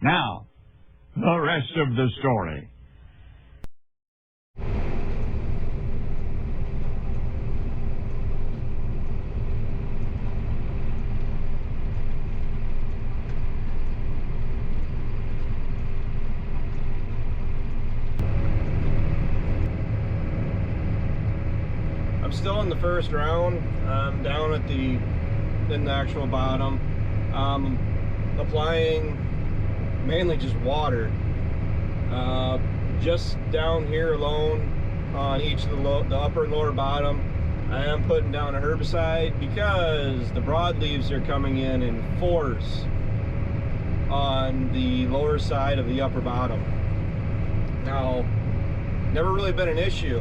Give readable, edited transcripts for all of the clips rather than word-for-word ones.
Now, the rest of the story. I'm still in the first round. I'm down at in the actual bottom. Applying mainly just water. Just down here alone on each of the upper and lower bottom, I am putting down a herbicide because the broadleaves are coming in force on the lower side of the upper bottom. Now, never really been an issue.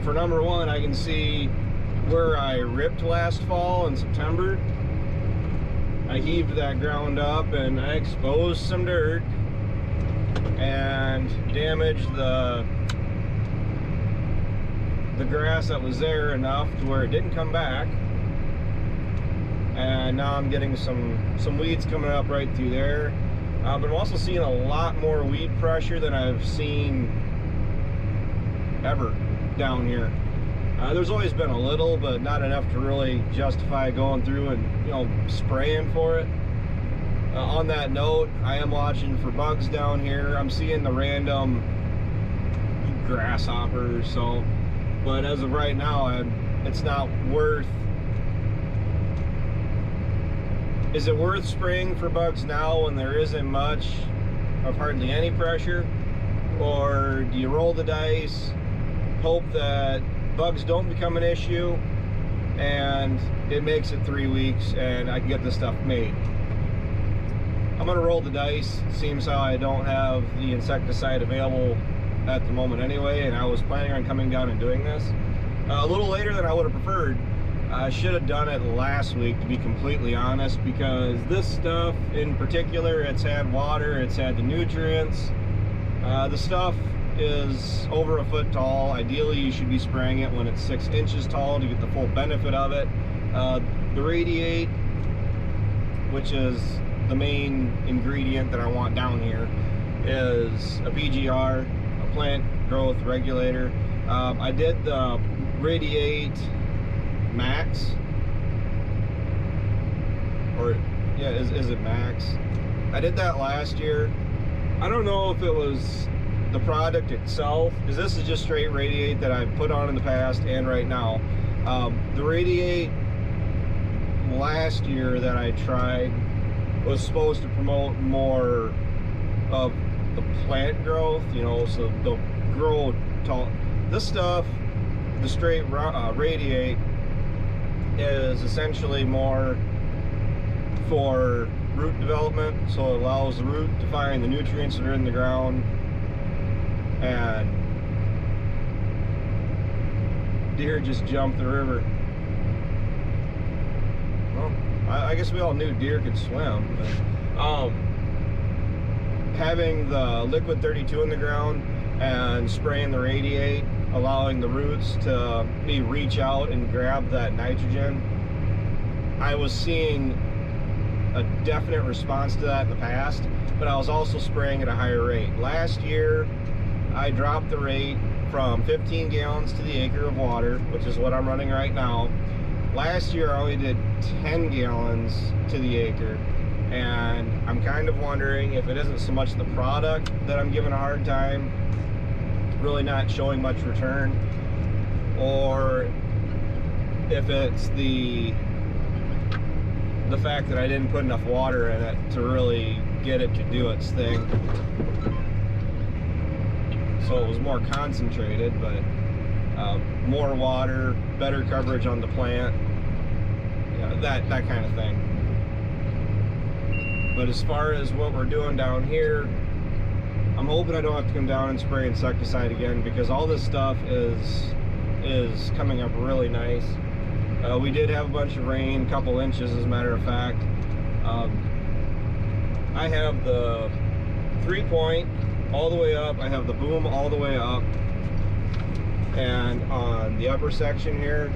For number one, I can see where I ripped last fall in September. I heaved that ground up and I exposed some dirt and damaged the grass that was there enough to where it didn't come back. And now I'm getting some weeds coming up right through there. But I'm also seeing a lot more weed pressure than I've seen ever down here. There's always been a little, but not enough to really justify going through and, you know, spraying for it. On that note, I am watching for bugs down here. I'm seeing the random grasshoppers, so, but as of right now, it's not worth. Is it worth spraying for bugs now when there isn't much of hardly any pressure? Or do you roll the dice, hope that bugs don't become an issue and it makes it 3 weeks and I can get this stuff made? I'm gonna roll the dice. Seems how I don't have the insecticide available at the moment anyway, and I was planning on coming down and doing this a little later than I would have preferred. I should have done it last week, to be completely honest, because this stuff in particular, it's had water, it's had the nutrients. The stuff is over a foot tall. Ideally, you should be spraying it when it's 6 inches tall to get the full benefit of it. The radiate, which is the main ingredient that I want down here, is a PGR, a plant growth regulator. I did the radiate max, or yeah, is it max? I did that last year. I don't know if it was the product itself, because this is just straight radiate that I've put on in the past and right now. The radiate last year that I tried was supposed to promote more of the plant growth, you know, so they'll grow tall. This stuff, the straight radiate, is essentially more for root development, so it allows the root to find the nutrients that are in the ground. And deer just jumped the river. Well, I guess we all knew deer could swim, but having the liquid 32 in the ground and spraying the radiate, allowing the roots to reach out and grab that nitrogen, I was seeing a definite response to that in the past, but I was also spraying at a higher rate. Last year, I dropped the rate from 15 gallons to the acre of water, which is what I'm running right now. Last year, I only did 10 gallons to the acre, and I'm kind of wondering if it isn't so much the product that I'm giving a hard time, really not showing much return, or if it's the fact that I didn't put enough water in it to really get it to do its thing. So it was more concentrated, but more water, better coverage on the plant, you know, that kind of thing. But as far as what we're doing down here, I'm hoping I don't have to come down and spray insecticide again, because all this stuff is coming up really nice. We did have a bunch of rain, a couple inches as a matter of fact. I have the 3-point all the way up, I have the boom all the way up, and on the upper section here,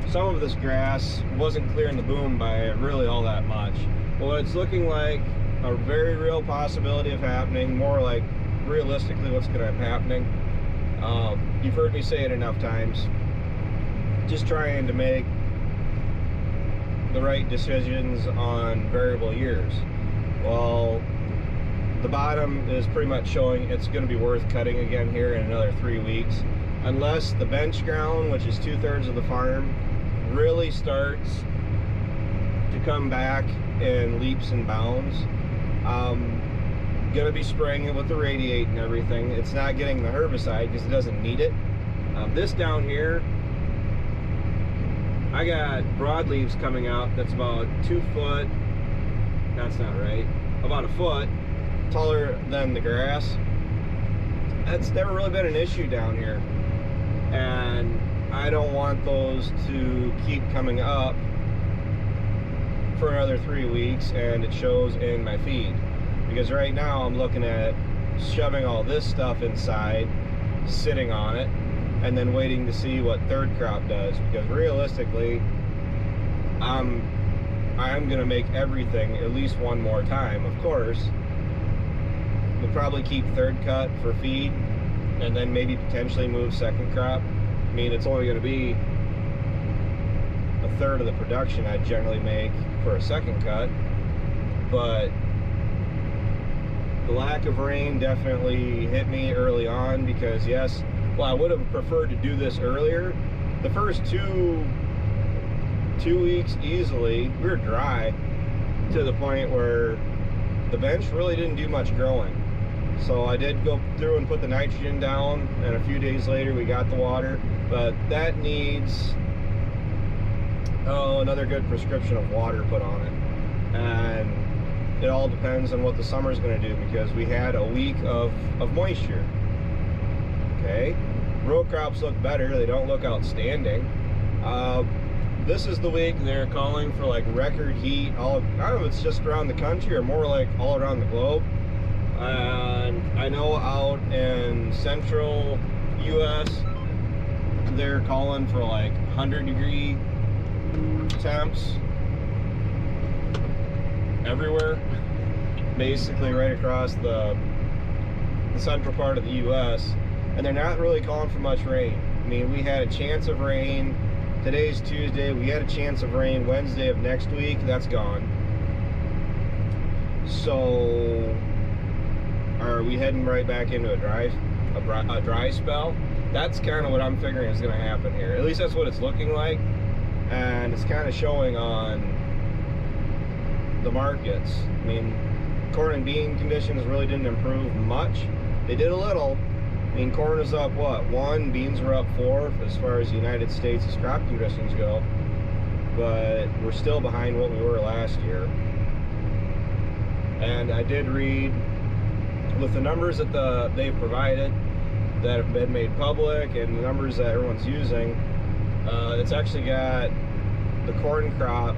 some of this grass wasn't clearing the boom by really all that much. Well, it's looking like a very real possibility of happening, more like realistically what's going to be happening. You've heard me say it enough times. Just trying to make the right decisions on variable years. Well, the bottom is pretty much showing it's going to be worth cutting again here in another 3 weeks, unless the bench ground, which is 2/3 of the farm, really starts to come back in leaps and bounds. I'm gonna be spraying it with the radiate and everything. It's not getting the herbicide because it doesn't need it. This down here, I got broadleaves coming out that's about 2 foot, that's not right, about a foot taller than the grass. That's never really been an issue down here, and I don't want those to keep coming up for another 3 weeks, and it shows in my feed, because right now I'm looking at shoving all this stuff inside, sitting on it, and then waiting to see what third crop does, because realistically I'm gonna make everything at least one more time. Of course, we'll probably keep third cut for feed, and then maybe potentially move second crop. I mean, it's only going to be a third of the production I generally make for a second cut, but the lack of rain definitely hit me early on, because yes, well, I would have preferred to do this earlier. The first two weeks easily, we were dry to the point where the bench really didn't do much growing. So I did go through and put the nitrogen down, and a few days later we got the water, but that needs another good prescription of water put on it. And it all depends on what the summer's going to do, because we had a week of moisture. Okay, row crops look better, they don't look outstanding. This is the week they're calling for like record heat. I don't know if it's just around the country or more like all around the globe. And I know out in central US they're calling for like 100-degree temps everywhere, basically right across the central part of the US, and they're not really calling for much rain. I mean, we had a chance of rain. Today's Tuesday. We had a chance of rain Wednesday of next week. That's gone. So are we heading right back into a dry spell? That's kind of what I'm figuring is going to happen here. At least that's what it's looking like, and it's kind of showing on the markets. I mean, corn and bean conditions really didn't improve much. They did a little. I mean, corn is up, what, 1? Beans were up 4 as far as the United States' crop conditions go. But we're still behind what we were last year. And I did read, with the numbers that they've provided, that have been made public, and the numbers that everyone's using, it's actually got the corn crop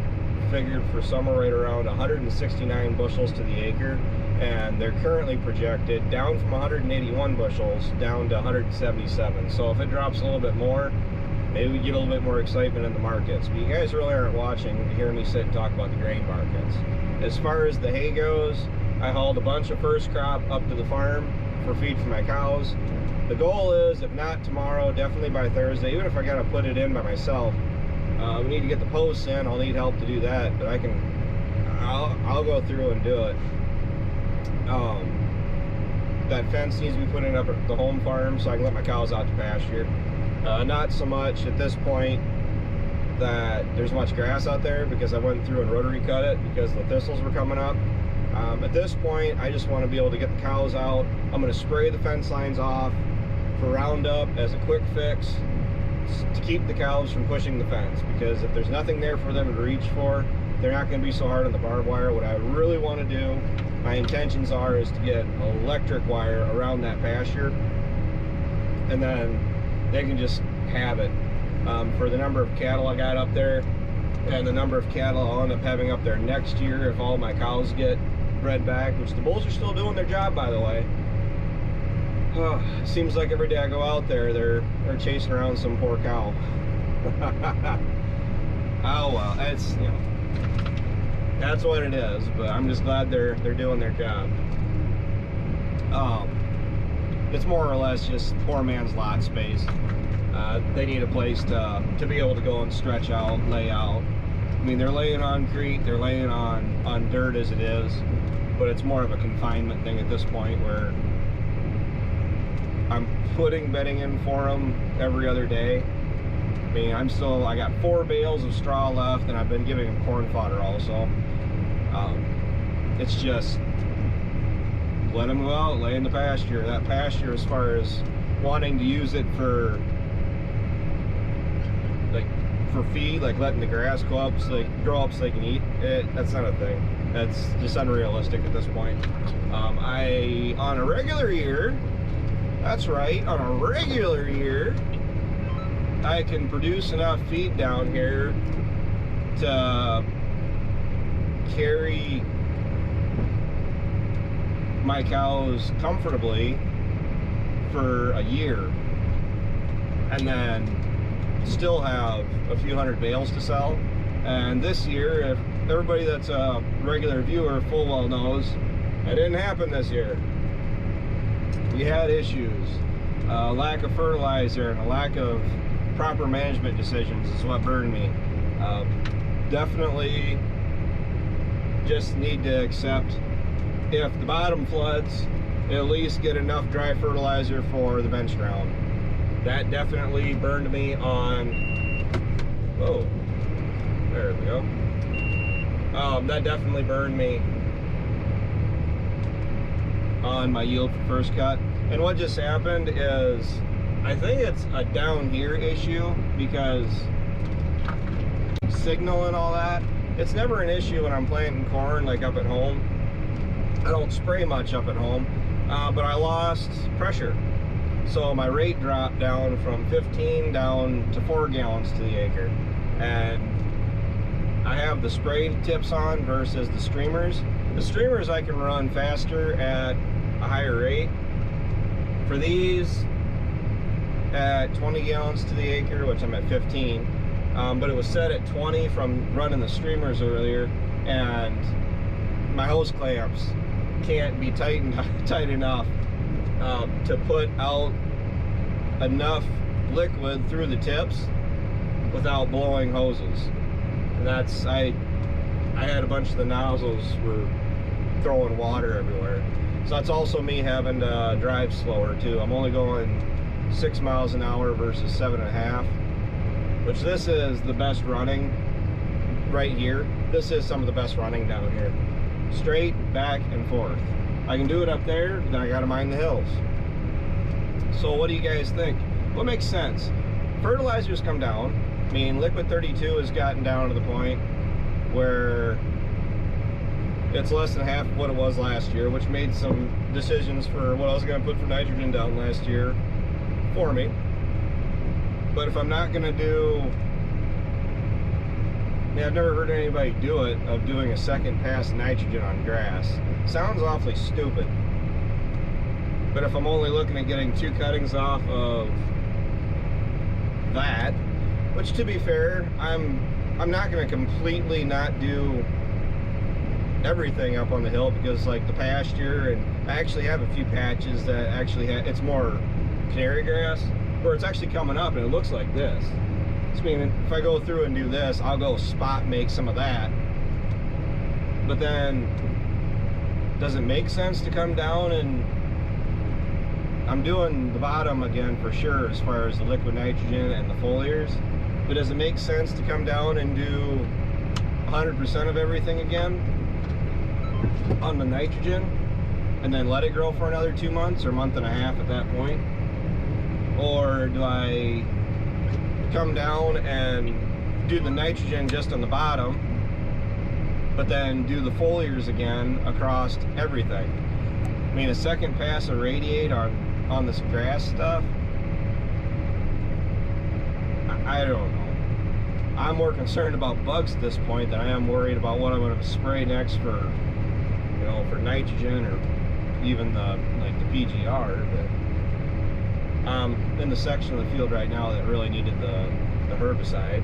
figured for summer right around 169 bushels to the acre. And they're currently projected down from 181 bushels down to 177. So if it drops a little bit more, maybe we get a little bit more excitement in the markets. But you guys really aren't watching to hear me sit and talk about the grain markets. As far as the hay goes, I hauled a bunch of first crop up to the farm for feed for my cows. The goal is, if not tomorrow, definitely by Thursday, even if I gotta put it in by myself. We need to get the posts in. I'll need help to do that, but I'll go through and do it. That fence needs to be put in up at the home farm so I can let my cows out to pasture. Not so much at this point that there's much grass out there, because I went through and rotary cut it because the thistles were coming up. At this point, I just want to be able to get the cows out. I'm going to spray the fence lines off for Roundup as a quick fix to keep the cows from pushing the fence, because if there's nothing there for them to reach for, they're not going to be so hard on the barbed wire. What I really want to do, my intentions are, is to get electric wire around that pasture, and then they can just have it. For the number of cattle I got up there, and the number of cattle I'll end up having up there next year if all my cows get bred back, which the bulls are still doing their job, by the way. Seems like every day I go out there, they're chasing around some poor cow. Oh well, it's, you know, That's what it is, but I'm just glad they're doing their job. It's more or less just poor man's lot space. They need a place to be able to go and stretch out, lay out. I mean, they're laying on concrete, they're laying on dirt as it is, but it's more of a confinement thing at this point where I'm putting bedding in for them every other day. I mean, I got 4 bales of straw left, and I've been giving them corn fodder also. It's just let them go out, lay in the pasture. That pasture, as far as wanting to use it for feed, like letting the grass grow up so they can eat it, that's not a thing. That's just unrealistic at this point. On a regular year, that's right, on a regular year, I can produce enough feed down here to carry my cows comfortably for a year, and then still have a few hundred bales to sell. And this year, if everybody that's a regular viewer full well knows, it didn't happen this year. We had issues, lack of fertilizer and a lack of proper management decisions is what burned me. Definitely just need to accept, if the bottom floods, at least get enough dry fertilizer for the bench ground. That definitely burned me on, whoa, there we go. That definitely burned me on my yield for first cut. And what just happened is, I think it's a down here issue, because signal and all that, it's never an issue when I'm planting corn like up at home. I don't spray much up at home, but I lost pressure. So my rate dropped down from 15 down to 4 gallons to the acre. And I have the spray tips on versus the streamers. The streamers I can run faster at a higher rate. For these, at 20 gallons to the acre, which I'm at 15, but it was set at 20 from running the streamers earlier, and my hose clamps can't be tight enough to put out enough liquid through the tips without blowing hoses. And that's, I had a bunch of the nozzles were throwing water everywhere. So that's also me having to drive slower too. I'm only going 6 miles an hour versus 7.5, which this is the best running right here. This is some of the best running down here. Straight, back, and forth. I can do it up there, then I gotta mind the hills. So what do you guys think? What makes sense? Fertilizers come down. I mean, liquid 32 has gotten down to the point where it's less than half of what it was last year, which made some decisions for what I was gonna put for nitrogen down last year for me. But if I'm not gonna do, I mean, I've never heard anybody do it, of doing a second pass nitrogen on grass. Sounds awfully stupid. But if I'm only looking at getting 2 cuttings off of that, which to be fair, I'm not gonna completely not do everything up on the hill, because like the pasture, and I actually have a few patches that actually have, it's more canary grass, where it's actually coming up and it looks like this. So, I mean, if I go through and do this, I'll go spot make some of that. But then, does it make sense to come down and, I'm doing the bottom again for sure as far as the liquid nitrogen and the foliars, but does it make sense to come down and do 100% of everything again on the nitrogen and then let it grow for another 2 months or month and a half at that point? Or do I come down and do the nitrogen just on the bottom, but then do the foliars again across everything? I mean, a second pass of radiate on this grass stuff, I don't know. I'm more concerned about bugs at this point than I am worried about what I'm going to spray next for, you know, for nitrogen or even the PGR. But I'm in the section of the field right now that really needed the herbicide.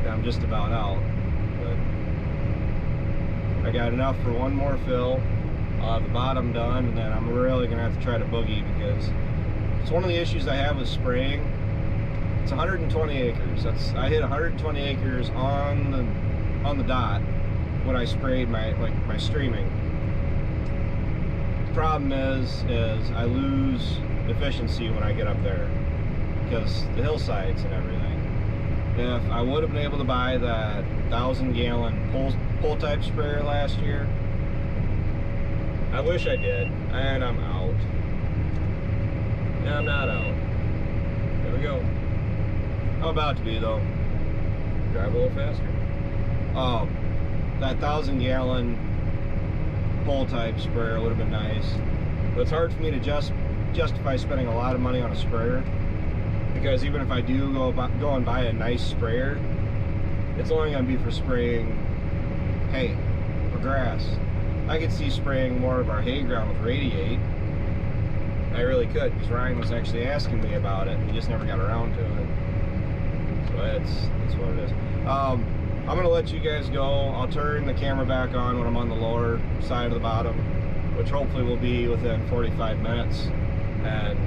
I'm just about out. But I got enough for one more fill. I'll have the bottom done, and then I'm really gonna have to try to boogie, because it's one of the issues I have with spraying. It's 120 acres. I hit 120 acres on the dot when I sprayed my streaming. The problem is I lose efficiency when I get up there because the hillsides and everything. If I would have been able to buy that 1,000-gallon pull type sprayer last year, I wish I did, and I'm out. Yeah, I'm not out. There we go. I'm about to be though. Drive a little faster. That 1,000-gallon pull type sprayer would have been nice, but it's hard for me to justify spending a lot of money on a sprayer, because even if I do go and buy a nice sprayer, it's only going to be for spraying hay or grass. I could see spraying more of our hay ground with Radiate. I really could, because Ryan was actually asking me about it. He just never got around to it. So that's what it is. I'm going to let you guys go. I'll turn the camera back on when I'm on the lower side of the bottom, which hopefully will be within 45 minutes. And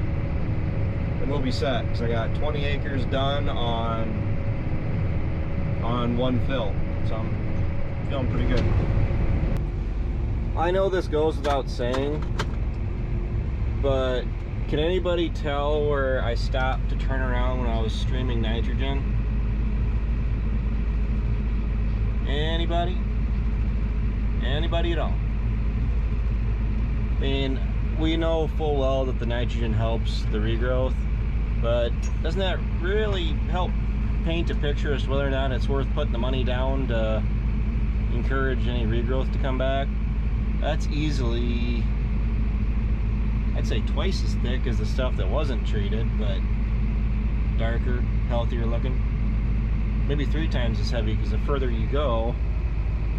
we'll be set, because I got 20 acres done on one fill. So I'm feeling pretty good. I know this goes without saying, but can anybody tell where I stopped to turn around when I was streaming nitrogen? Anybody? Anybody at all? I mean, we know full well that the nitrogen helps the regrowth, but doesn't that really help paint a picture as to whether or not it's worth putting the money down to encourage any regrowth to come back? That's easily, I'd say, twice as thick as the stuff that wasn't treated, but darker, healthier looking. Maybe 3 times as heavy, because the further you go,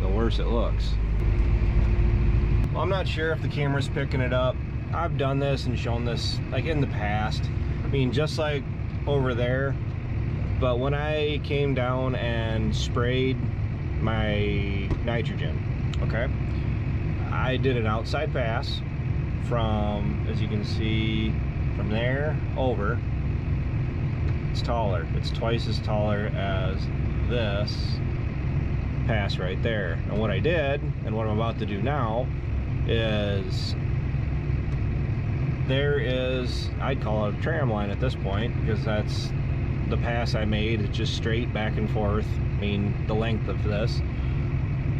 the worse it looks. Well, I'm not sure if the camera's picking it up. I've done this and shown this like in the past. I mean, just like over there. But when I came down and sprayed my nitrogen, okay, I did an outside pass from, as you can see, from there over. It's taller. It's twice as taller as this pass right there. And what I did, and what I'm about to do now, is there is, I'd call it a tram line at this point, because that's the pass I made. It's just straight back and forth. I mean, the length of this.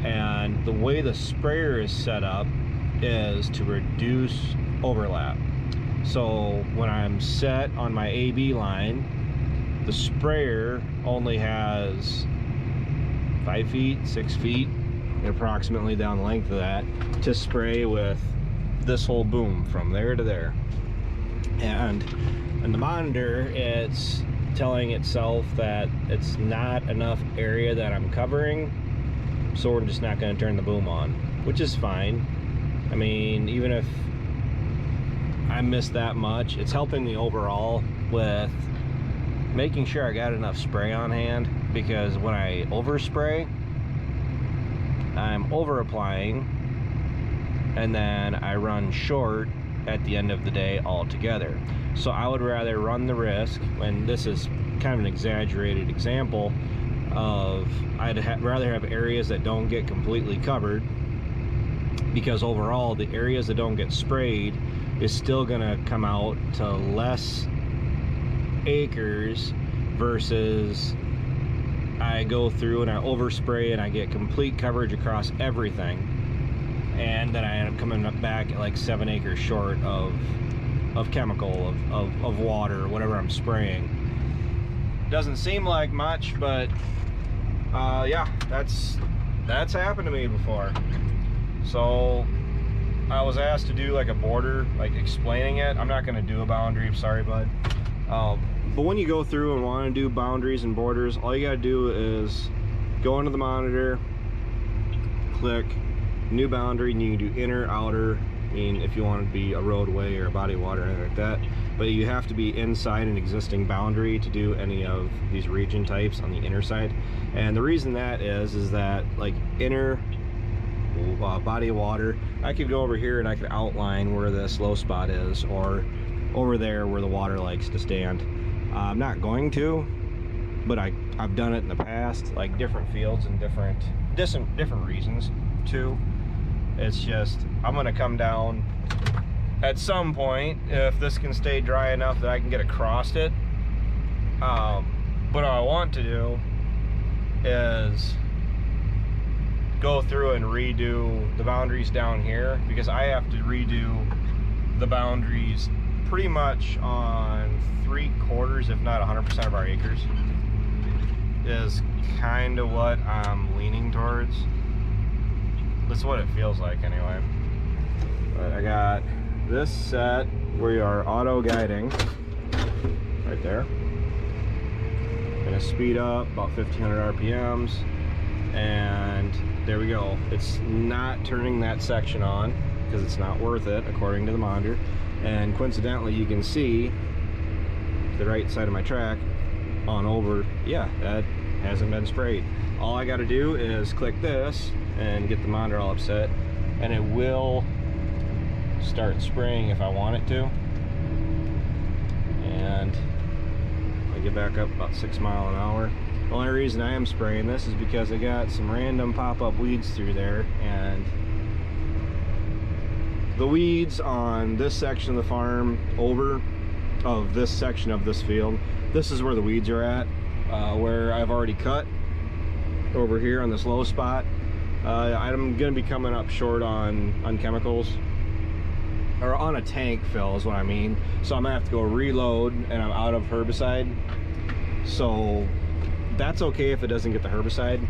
And the way the sprayer is set up is to reduce overlap. So when I'm set on my AB line, the sprayer only has 5 feet, 6 feet, approximately down the length of that, to spray with this whole boom from there to there. And in the monitor, it's telling itself that it's not enough area that I'm covering, so we're just not going to turn the boom on, which is fine. I mean, even if I miss that much, it's helping me overall with making sure I got enough spray on hand, because when I overspray, I'm over applying, and then I run short at the end of the day altogether. So I would rather run the risk, and this is kind of an exaggerated example of, I'd rather have areas that don't get completely covered, because overall the areas that don't get sprayed is still gonna come out to less acres versus I go through and I overspray and I get complete coverage across everything, and then I end up coming back at like 7 acres short of chemical, of water, or whatever I'm spraying. Doesn't seem like much, but yeah, that's happened to me before. So I was asked to do like a border, like explaining it. I'm not going to do a boundary, I'm sorry, bud. But when you go through and want to do boundaries and borders, all you got to do is go into the monitor, click new boundary, and you can do inner, outer. I mean, if you want it to be a roadway or a body of water or anything like that, but you have to be inside an existing boundary to do any of these region types on the inner side. And the reason that is that like inner body of water. I could go over here and I could outline where this low spot is, or over there where the water likes to stand. I'm not going to, but I've done it in the past, like different fields and different reasons too. It's just, I'm gonna come down at some point if this can stay dry enough that I can get across it. But what I want to do is go through and redo the boundaries down here, because I have to redo the boundaries pretty much on 3/4, if not 100% of our acres, is kind of what I'm leaning towards. That's what it feels like anyway. But I got this set. We are auto guiding right there. Gonna speed up about 1500 RPMs, and there we go. It's not turning that section on because it's not worth it according to the monitor. And coincidentally, you can see the right side of my track on over, yeah, that hasn't been sprayed. All I got to do is click this and get the monitor all upset, and it will start spraying if I want it to. And I get back up about 6 miles an hour. The only reason I am spraying this is because I got some random pop-up weeds through there, and the weeds on this section of the farm over of this section of this field, this is where the weeds are at, where I've already cut over here on this low spot. I'm gonna be coming up short on chemicals, or on a tank fill is what I mean. So I'm gonna have to go reload, and I'm out of herbicide. So that's okay if it doesn't get the herbicide.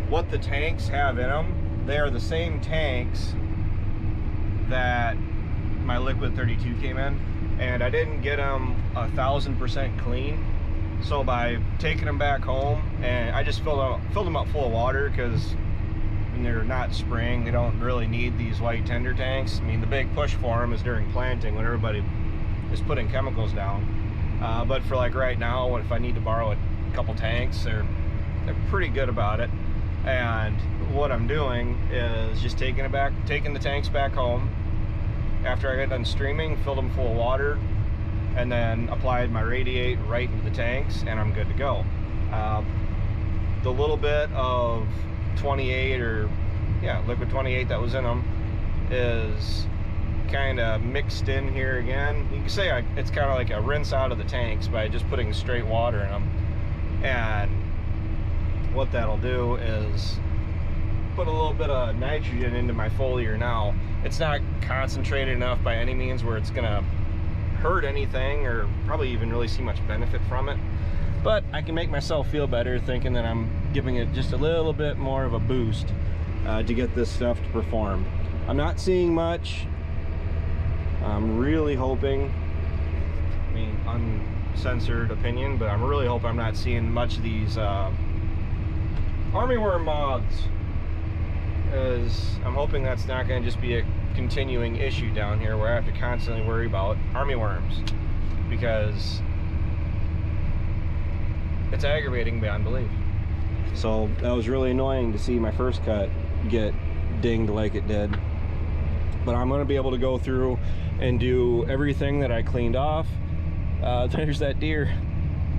What the tanks have in them, they are the same tanks that my liquid 32 came in, and I didn't get them 1000% clean. So by taking them back home, and I just filled them up full of water, because when they're not spraying, they don't really need these white tender tanks. I mean, the big push for them is during planting when everybody is putting chemicals down. But for like right now, if I need to borrow a couple tanks, they're pretty good about it. And what I'm doing is just taking the tanks back home after I got done streaming, filled them full of water, and then applied my radiate right into the tanks, and I'm good to go. The little bit of 28, or yeah, liquid 28 that was in them is kind of mixed in here again. You can say it's kind of like a rinse out of the tanks by just putting straight water in them. And what that'll do is put a little bit of nitrogen into my foliar now. It's not concentrated enough by any means where it's gonna hurt anything, or probably even really see much benefit from it. But I can make myself feel better thinking that I'm giving it just a little bit more of a boost to get this stuff to perform. I'm not seeing much. I'm really hoping, I mean, uncensored opinion, but I'm really hoping I'm not seeing much of these armyworm moths, as I'm hoping that's not going to just be a continuing issue down here where I have to constantly worry about armyworms, because it's aggravating beyond belief. So that was really annoying to see my first cut get dinged like it did. But I'm going to be able to go through and do everything that I cleaned off. There's that deer.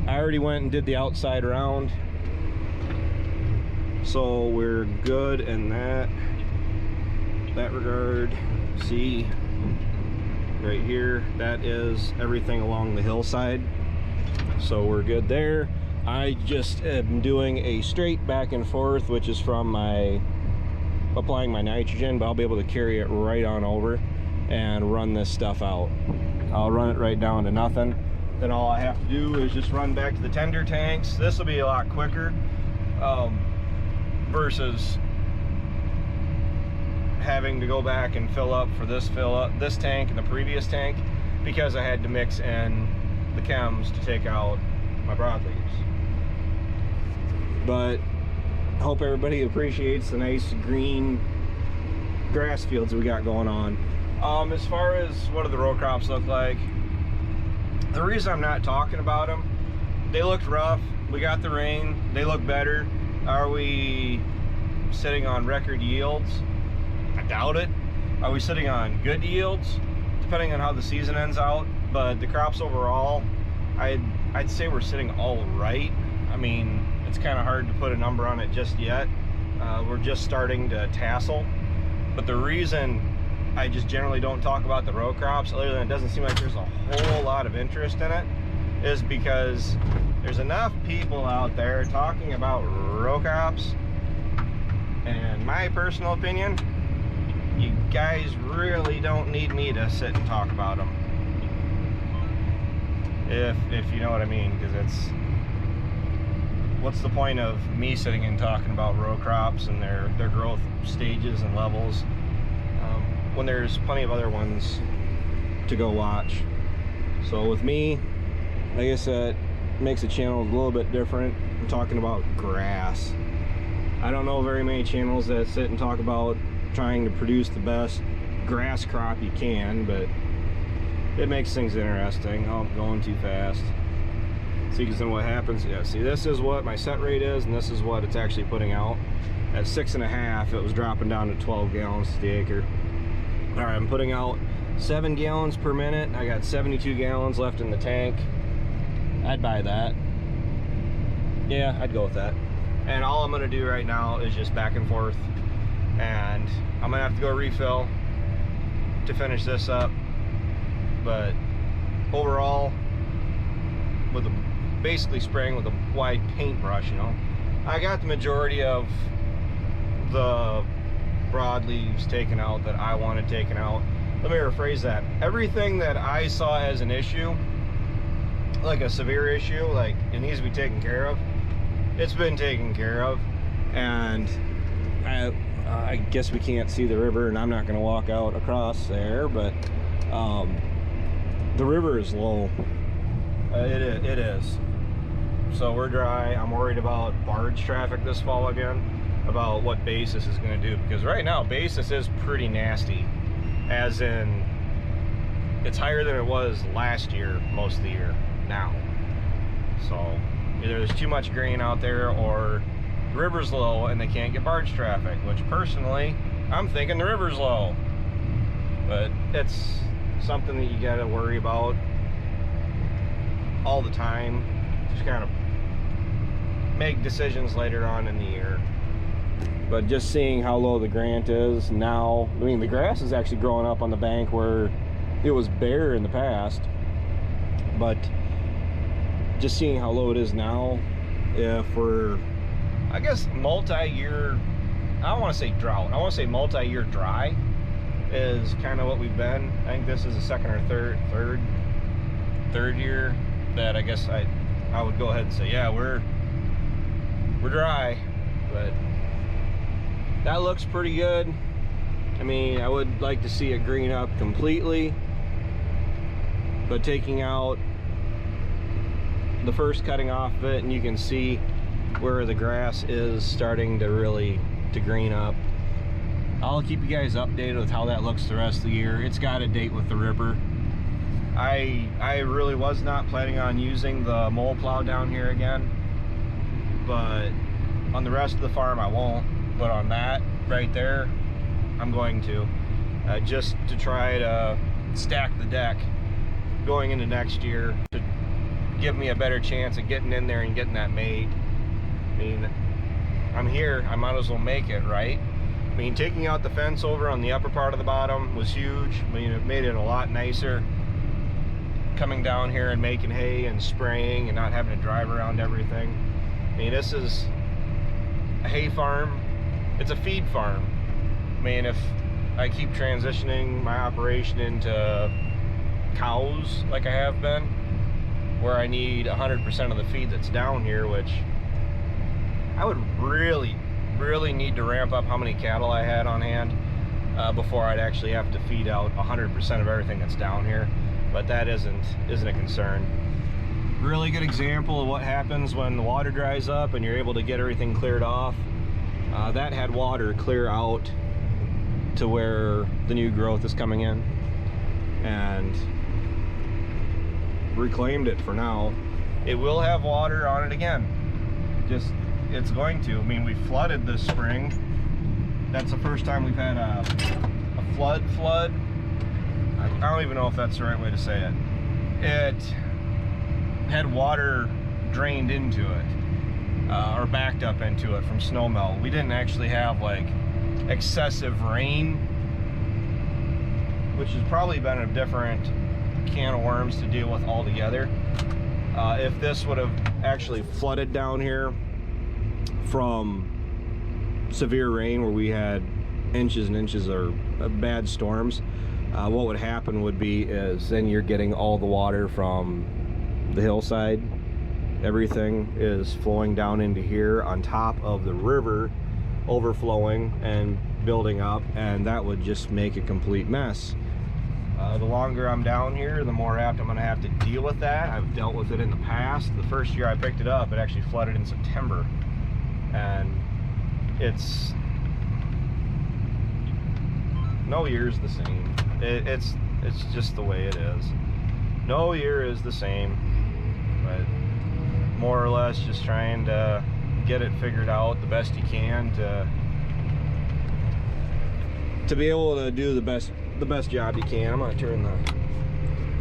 I already went and did the outside round, so we're good in that regard. See right here, that is everything along the hillside, so we're good there. I just am doing a straight back and forth, which is from applying my nitrogen, but I'll be able to carry it right on over and run this stuff out. I'll run it right down to nothing. Then all I have to do is just run back to the tender tanks. This will be a lot quicker versus having to go back and fill up this tank and the previous tank, because I had to mix in the chems to take out my broadleaves. But I hope everybody appreciates the nice green grass fields we got going on. As far as what do the row crops look like, the reason I'm not talking about them, they looked rough. We got the rain, they look better. Are we sitting on record yields? I doubt it. Are we sitting on good yields? Depending on how the season ends out. But the crops overall, I'd say we're sitting all right. I mean, it's kind of hard to put a number on it just yet. We're just starting to tassel. But the reason I just generally don't talk about the row crops, other than it doesn't seem like there's a whole lot of interest in it, is because there's enough people out there talking about row crops, and my personal opinion, you guys really don't need me to sit and talk about them, if you know what I mean, because it's, what's the point of me sitting and talking about row crops and their growth stages and levels when there's plenty of other ones to go watch. So with me, like I said, makes the channel a little bit different. I'm talking about grass. I don't know very many channels that sit and talk about trying to produce the best grass crop you can, but it makes things interesting. Oh, I'm going too fast. See, because then what happens, yeah, see, this is what my set rate is, and this is what it's actually putting out. At 6.5, it was dropping down to 12 gallons to the acre. All right, I'm putting out 7 gallons per minute. I got 72 gallons left in the tank. I'd buy that. Yeah, I'd go with that. And all I'm gonna do right now is just back and forth. And I'm gonna have to go refill to finish this up. But overall, with basically spraying with a wide paintbrush, you know, I got the majority of the broadleaves taken out that I wanted taken out. Let me rephrase that. Everything that I saw as an issue, like a severe issue, like it needs to be taken care of, it's been taken care of. And I guess we can't see the river, and I'm not going to walk out across there, but the river is low. It is. So we're dry. I'm worried about barge traffic this fall again, about what basis is going to do, because right now basis is pretty nasty, as in it's higher than it was last year most of the year now. So either there's too much grain out there, or the river's low and they can't get barge traffic, which personally I'm thinking the river's low. But it's something that you got to worry about all the time. Just kind of make decisions later on in the year. But just seeing how low the grant is now, I mean, the grass is actually growing up on the bank where it was bare in the past, but just seeing how low it is now, if we're, I guess, multi-year, I don't want to say drought, I want to say multi-year dry is kind of what we've been. I think this is the second or third year that I guess I would go ahead and say, yeah, we're dry. But that looks pretty good. I mean, I would like to see it green up completely, but taking out the first cutting off of it, and you can see where the grass is starting to really green up. I'll keep you guys updated with how that looks the rest of the year. It's got a date with the river. I really was not planning on using the mole plow down here again, but on the rest of the farm I won't. But on that right there, I'm going to, just to try to stack the deck going into next year, to give me a better chance of getting in there and getting that made. I mean, I'm here, I might as well make it, right? I mean, taking out the fence over on the upper part of the bottom was huge. I mean, it made it a lot nicer coming down here and making hay and spraying and not having to drive around everything. I mean, this is a hay farm. It's a feed farm. I mean, if I keep transitioning my operation into cows like I have been, where I need 100% of the feed that's down here, which I would really need to ramp up how many cattle I had on hand before I'd actually have to feed out 100% of everything that's down here. But that isn't a concern. Really good example of what happens when the water dries up and you're able to get everything cleared off. That had water clear out to where the new growth is coming in, and reclaimed it for now. It will have water on it again. It's going to. I mean, we flooded this spring that's the first time we've had a flood. I don't even know if that's the right way to say it. It had water drained into it, or backed up into it from snow melt. We didn't actually have like excessive rain, which has probably been a different can of worms to deal with altogether. If this would have actually flooded down here from severe rain, where we had inches and inches of bad storms, what would happen would be is then you're getting all the water from the hillside. Everything is flowing down into here on top of the river, overflowing and building up, and that would just make a complete mess. The longer I'm down here, the more apt I'm going to have to deal with that. I've dealt with it in the past. The first year I picked it up, it actually flooded in September, and it's no year's the same. It's just the way it is. No year is the same, but more or less just trying to get it figured out the best you can to be able to do the best job you can. I'm going to turn the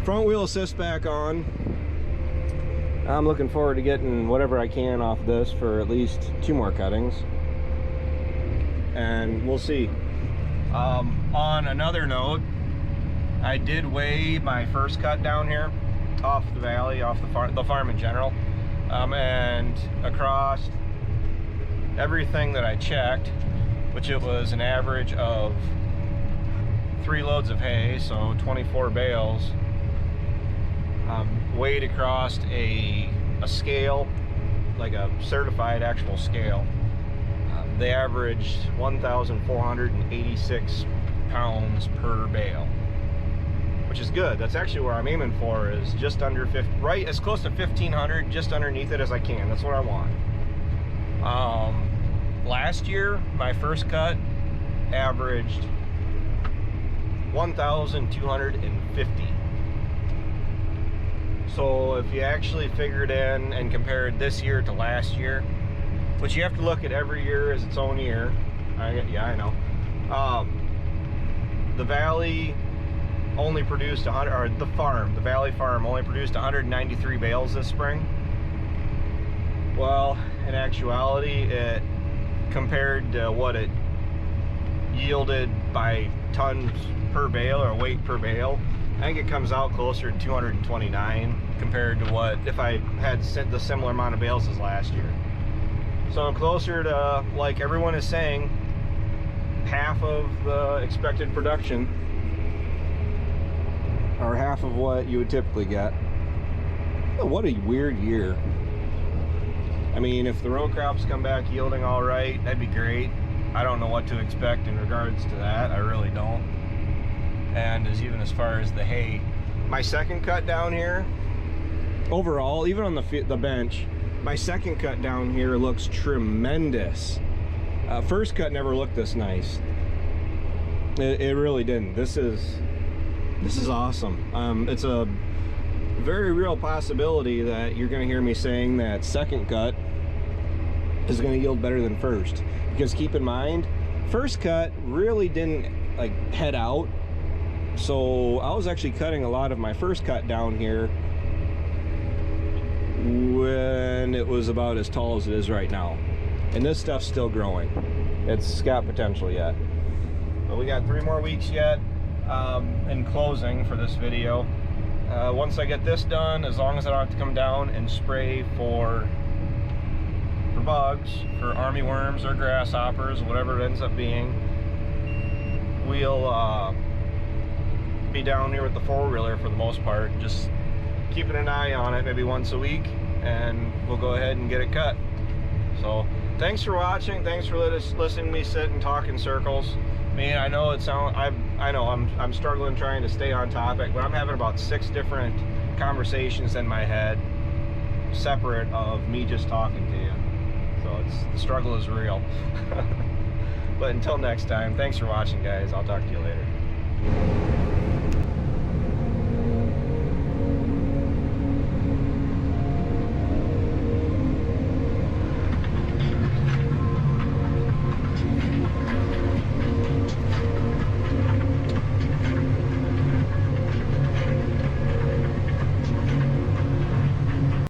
front wheel assist back on. I'm looking forward to getting whatever I can off this for at least 2 more cuttings, and we'll see. On another note, I did weigh my first cut down here off the valley, off the farm in general, and across everything that I checked, which it was an average of 3 loads of hay, so 24 bales, weighed across a scale, like a certified actual scale. They averaged 1,486 pounds per bale, which is good. That's actually where I'm aiming for, is just under 50, right as close to 1,500, just underneath it as I can. That's what I want. Last year, my first cut averaged 1,250. So if you actually figured in and compared this year to last year, which you have to look at every year as its own year. Yeah, I know. The valley only produced 100, or the valley farm only produced 193 bales this spring. Well, in actuality, it compared to what it yielded by tons per bale or weight per bale, I think it comes out closer to 229 compared to what if I had the similar amount of bales as last year. So I'm closer to, like everyone is saying, half of the expected production, or half of what you would typically get. Oh, what a weird year. I mean, if the row crops come back yielding all right, that'd be great. I don't know what to expect in regards to that. I really don't. And as far as the hay, my second cut down here, overall, even on the bench, my second cut down here looks tremendous. First cut never looked this nice. It really didn't. This is awesome. It's a very real possibility that you're going to hear me saying that second cut is going to yield better than first, because keep in mind, first cut really didn't like head out, so I was actually cutting a lot of my first cut down here when it was about as tall as it is right now, and this stuff's still growing. It's got potential yet, but we got 3 more weeks yet. In closing for this video, once I get this done, as long as I don't have to come down and spray for bugs, for army worms or grasshoppers, whatever it ends up being, we'll be down here with the 4-wheeler for the most part, just keeping an eye on it maybe once a week, and we'll go ahead and get it cut. So thanks for watching. Thanks for listening to me sit and talk in circles. I mean, I know I'm struggling trying to stay on topic, but I'm having about 6 different conversations in my head, separate of me just talking to you. So the struggle is real. But until next time, thanks for watching, guys. I'll talk to you later.